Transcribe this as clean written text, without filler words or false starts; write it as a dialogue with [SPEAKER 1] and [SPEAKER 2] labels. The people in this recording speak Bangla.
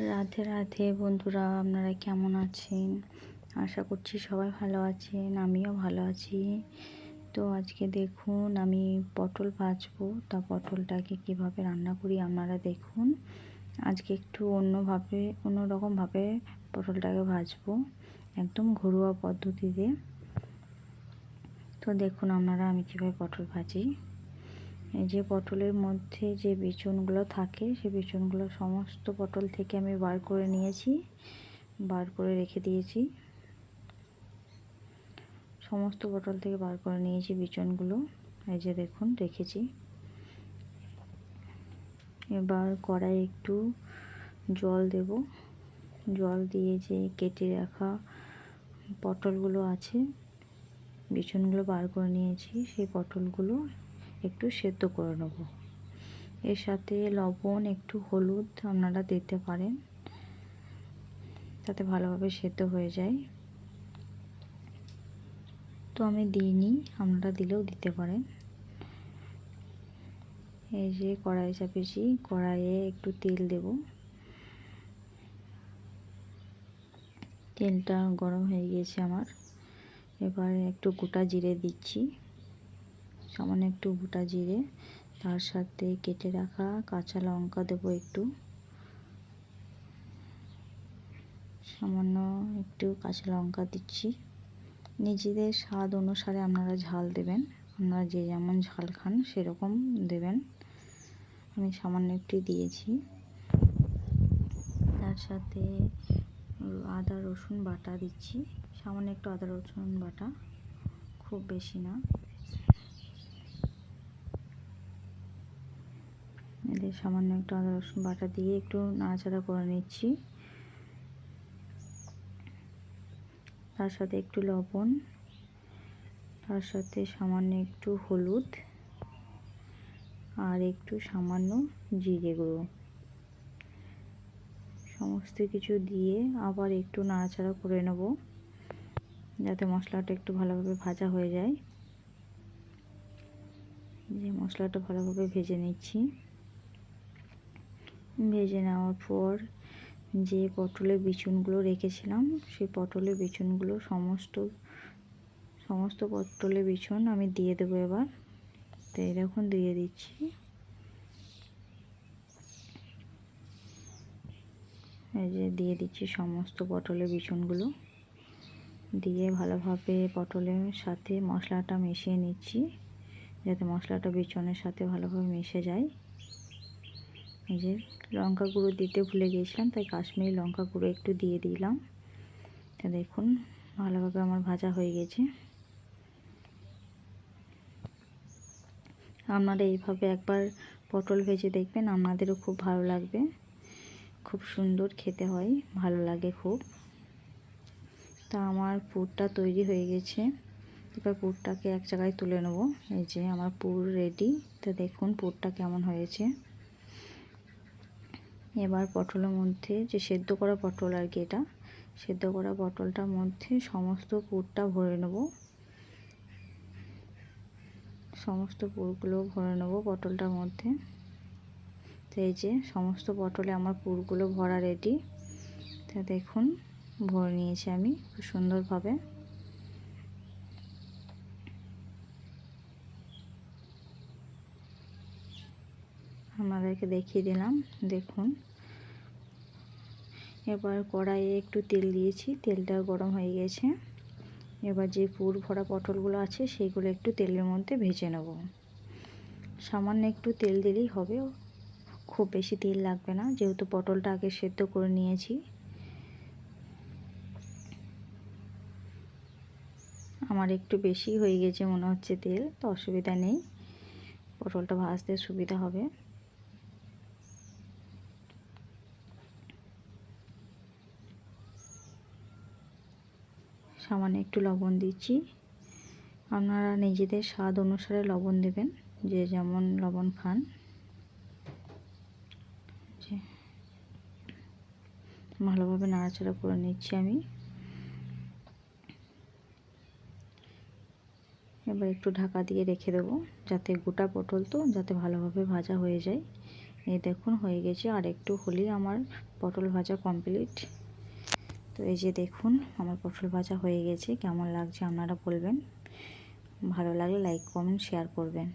[SPEAKER 1] রাধে রাধে বন্ধুরা, আপনারা কেমন আছেন? আশা করছি সবাই ভালো আছেন, আমিও ভালো আছি। তো আজকে দেখুন আমি পটল ভাজবো, তা পটলটাকে কিভাবে রান্না করি আপনারা দেখুন। আজকে একটু অন্যরকমভাবে পটলটাকে ভাজবো, একদম ঘরোয়া পদ্ধতিতে। তো দেখুন আপনারা আমি কীভাবে পটল ভাজি। এই যে পটলের মধ্যে যে বিচুনগুলো থাকে, সেই বিচুনগুলো সমস্ত পটল থেকে আমি বার করে নিয়েছি, বার করে রেখে দিয়েছি। সমস্ত পটল থেকে বার করে নিয়েছি বিচুনগুলো, এই যে দেখুন রেখেছি। এবার কড়াইয়ে একটু জল দেব, জল দিয়ে যে কেটে রাখা পটলগুলো আছে, বিচুনগুলো বার করে নিয়েছি, সেই পটলগুলো একটু সেদ্ধ করে নেব। এর সাথে লবণ, একটু হলুদ আপনারা দিতে পারেন, তাতে ভালোভাবে সেদ্ধ হয়ে যায়। তো আমি দিইনি, আপনারা দিলেও দিতে পারেন। এই যে কড়াই চাপিয়েছি, কড়াইয়ে একটু তেল দেব। তেলটা গরম হয়ে গিয়েছে আমার। এবার একটু গোটা জিরে দিচ্ছি, সামান্য একটু গোটা জিরে। তার সাথে কেটে রাখা কাঁচা লঙ্কা দেব, একটু সামান্য একটু কাঁচা লঙ্কা দিচ্ছি। নিজেদের স্বাদ অনুসারে আপনারা ঝাল দেবেন, আপনারা যে যেমন ঝাল খান সেরকম দেবেন। আমি সামান্য একটু দিয়েছি। তার সাথে আদা রসুন বাটা দিচ্ছি, সামান্য একটু আদা রসুন বাটা, খুব বেশি না। এদের সামান্য একটু আদা রসুন বাটা দিয়ে একটু নাড়াচাড়া করে নিচ্ছি। তার সাথে একটু লবণ, তার সাথে সামান্য একটু হলুদ, আর একটু সামান্য জিরে গুঁড়ো, সমস্ত কিছু দিয়ে আবার একটু নাড়াচাড়া করে নেব, যাতে মশলাটা একটু ভালোভাবে ভাজা হয়ে যায়। যে মশলাটা ভালোভাবে ভেজে নিচ্ছি। ভেজে নেওয়ার পর যে পটলের বিচুনগুলো রেখেছিলাম, সেই পটলের বিচুনগুলো সমস্ত পটলের বিচুন আমি দিয়ে দেবো এবার। তো এই দেখুন দিয়ে দিচ্ছি। এই যে দিয়ে দিচ্ছি সমস্ত পটলের বিচুনগুলো, দিয়ে ভালোভাবে পটলের সাথে মশলাটা মিশিয়ে নিচ্ছি, যাতে মশলাটা বিচুনের সাথে ভালোভাবে মিশে যায়। এই যে লঙ্কা গুঁড়ো দিতে ভুলে গিয়েছিলাম, তাই কাশ্মীরি লঙ্কা গুঁড়ো একটু দিয়ে দিলাম। তা দেখুন ভালোভাবে আমার ভাজা হয়ে গেছে। আপনারা এইভাবে একবার পটল ভেজে দেখবেন, আপনাদেরও খুব ভালো লাগবে। খুব সুন্দর খেতে হয়, ভালো লাগে খুব। তা আমার পুরটা তৈরি হয়ে গেছে। এবার পুরটাকে এক জায়গায় তুলে নেব। এই যে আমার পুর রেডি। তো দেখুন পুরটা কেমন হয়েছে। এবার পটলের মধ্যে যে সেদ্ধ করা পটল আর কি, এটা সেদ্ধ করা পটলটার মধ্যে সমস্ত পুরটা ভরে নেব, সমস্ত পুরগুলো ভরে নেব পটলটার মধ্যে। তো এই যে সমস্ত পটলে আমার পুরগুলো ভরা রেডি। তা দেখুন ভরে নিয়েছি আমি খুব সুন্দরভাবে। আপনাদেরকে দেখিয়ে দিলাম, দেখুন। এবার কড়াইয়ে একটু তেল দিয়েছি, তেলটা গরম হয়ে গেছে। এবার যে পুর ভরা পটলগুলো আছে সেইগুলো একটু তেলের মধ্যে ভেজে নেব। সামান্য একটু তেল দিলেই হবে, খুব বেশি তেল লাগবে না, যেহেতু পটলটা আগে সেদ্ধ করে নিয়েছি। আমার একটু বেশি হয়ে গেছে মনে হচ্ছে তেল, তো অসুবিধা নেই, পটলটা ভাজতে সুবিধা হবে। সামান্য একটু লবণ দিচ্ছি, আপনারা নিজেদের স্বাদ অনুসারে লবণ দেবেন, যে যেমন লবণ খান। ভালোভাবে নাড়াচাড়া করে নিচ্ছি আমি। এবার একটু ঢাকা দিয়ে রেখে দেবো, যাতে গোটা পটল তো যাতে ভালোভাবে ভাজা হয়ে যায়। এই দেখুন হয়ে গেছে, আর একটু হলেই আমার পটল ভাজা কমপ্লিট। তো এই যে দেখুন আমার পটল ভাজা হয়ে গেছে। কেমন লাগছে আপনারা বলবেন, ভালো লাগলে লাইক কমেন্ট শেয়ার করবেন।